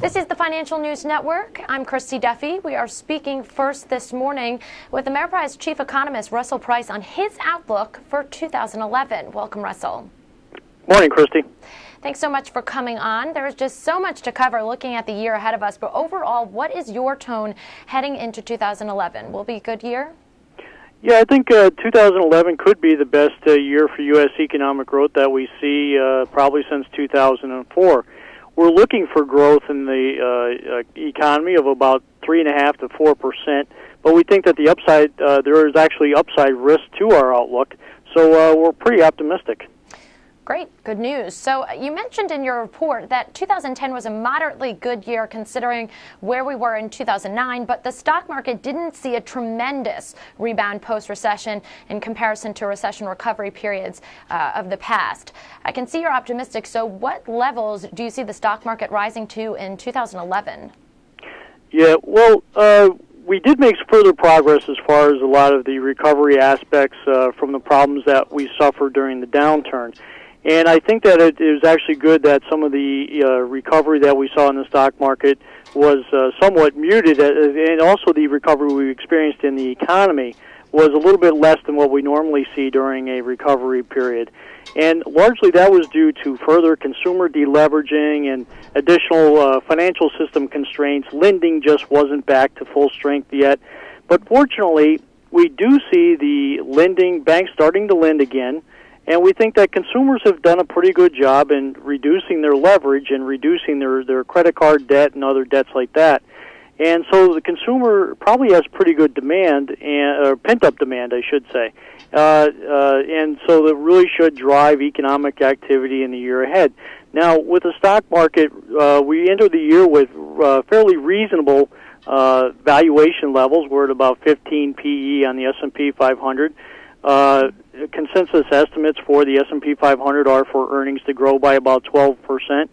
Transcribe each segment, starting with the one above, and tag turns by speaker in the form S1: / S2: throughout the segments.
S1: This is the Financial News Network. I'm Christy Duffy. We are speaking first this morning with Ameriprise Chief Economist Russell Price on his outlook for 2011. Welcome, Russell.
S2: Morning, Christy.
S1: Thanks so much for coming on. There is just so much to cover looking at the year ahead of us. But overall, what is your tone heading into 2011? Will it be a good year?
S2: Yeah, I think 2011 could be the best year for U.S. economic growth that we see probably since 2004. We're looking for growth in the economy of about 3.5% to 4%, but we think that the upside there is actually upside risk to our outlook. So we're pretty optimistic.
S1: Great, good news. So you mentioned in your report that 2010 was a moderately good year considering where we were in 2009, but the stock market didn't see a tremendous rebound post-recession in comparison to recession recovery periods of the past. I can see you're optimistic, so what levels do you see the stock market rising to in 2011?
S2: Yeah, well, we did make further progress as far as a lot of the recovery aspects from the problems that we suffered during the downturn. And I think that it is actually good that some of the recovery that we saw in the stock market was somewhat muted, and also the recovery we experienced in the economy was a little bit less than what we normally see during a recovery period. And largely that was due to further consumer deleveraging and additional financial system constraints. Lending just wasn't back to full strength yet. But fortunately, we do see the lending banks starting to lend again. And we think that consumers have done a pretty good job in reducing their leverage and reducing their credit card debt and other debts like that. And so the consumer probably has pretty good demand, or pent-up demand, I should say. And so that really should drive economic activity in the year ahead. Now, with the stock market, we entered the year with fairly reasonable valuation levels. We're at about 15 PE on the S&P 500. Consensus estimates for the S&P 500 are for earnings to grow by about 12%.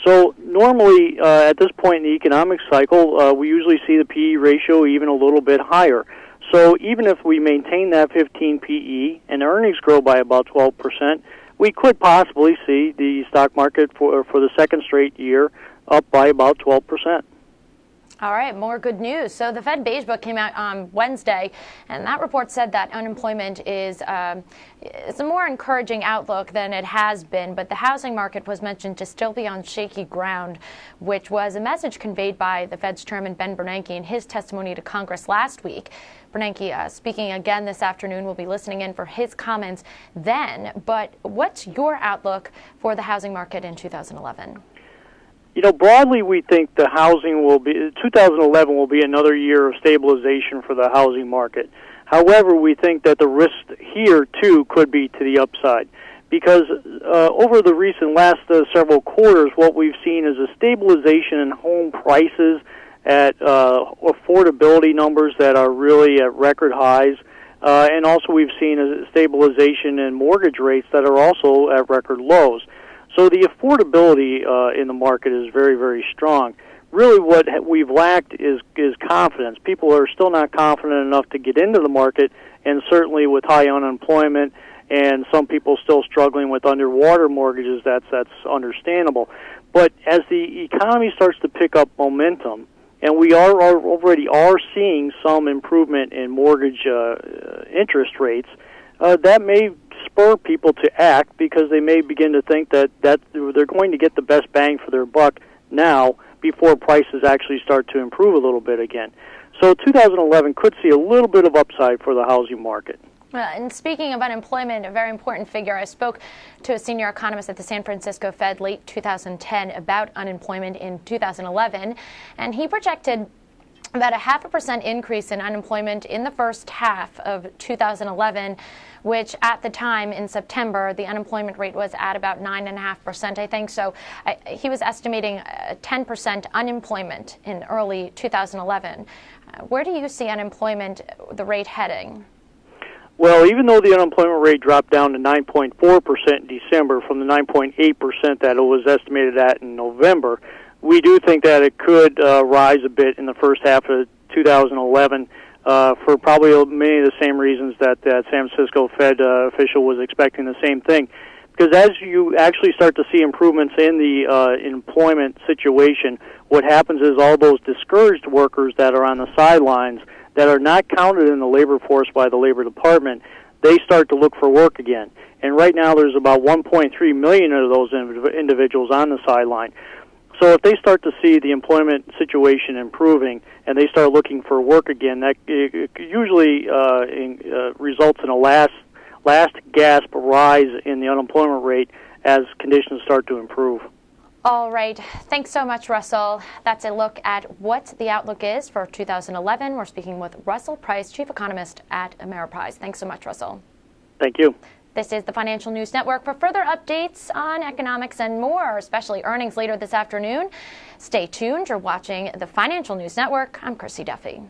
S2: So normally, at this point in the economic cycle, we usually see the PE ratio even a little bit higher. So even if we maintain that 15 PE and earnings grow by about 12%, we could possibly see the stock market for the second straight year up by about 12%.
S1: All right, more good news. So the Fed Beige Book came out on Wednesday, and that report said that unemployment is it's a more encouraging outlook than it has been, but the housing market was mentioned to still be on shaky ground, which was a message conveyed by the Fed's chairman, Ben Bernanke, in his testimony to Congress last week. Bernanke speaking again this afternoon. We'll be listening in for his comments then. But what's your outlook for the housing market in 2011?
S2: You know, broadly, we think the 2011 will be another year of stabilization for the housing market. However, we think that the risk here, too, could be to the upside. Because over the recent last several quarters, what we've seen is a stabilization in home prices at affordability numbers that are really at record highs. And also we've seen a stabilization in mortgage rates that are also at record lows. So the affordability in the market is very, very strong. Really what we've lacked is confidence. People are still not confident enough to get into the market, and certainly with high unemployment and some people still struggling with underwater mortgages, that's understandable. But as the economy starts to pick up momentum, and we already are seeing some improvement in mortgage interest rates, that may spur people to act because they may begin to think that they're going to get the best bang for their buck now before prices actually start to improve a little bit again. So 2011 could see a little bit of upside for the housing market.
S1: And speaking of unemployment, a very important figure, I spoke to a senior economist at the San Francisco Fed late 2010 about unemployment in 2011, and he projected about a 0.5% increase in unemployment in the first half of 2011, which at the time in September, the unemployment rate was at about 9.5%, I think. So he was estimating 10% unemployment in early 2011. Where do you see unemployment, the rate heading?
S2: Well, even though the unemployment rate dropped down to 9.4% in December from the 9.8% that it was estimated at in November, we do think that it could rise a bit in the first half of 2011 for probably many of the same reasons that that San Francisco Fed official was expecting the same thing. Because as you actually start to see improvements in the employment situation, what happens is all those discouraged workers that are on the sidelines that are not counted in the labor force by the Labor Department, they start to look for work again. And right now there's about 1.3 million of those individuals on the sideline. So if they start to see the employment situation improving and they start looking for work again, that usually results in a last gasp rise in the unemployment rate as conditions start to improve.
S1: All right. Thanks so much, Russell. That's a look at what the outlook is for 2011. We're speaking with Russell Price, Chief Economist at Ameriprise. Thanks so much, Russell.
S2: Thank you.
S1: This is the Financial News Network. For further updates on economics and more, especially earnings later this afternoon, stay tuned. You're watching the Financial News Network. I'm Chrissy Duffy.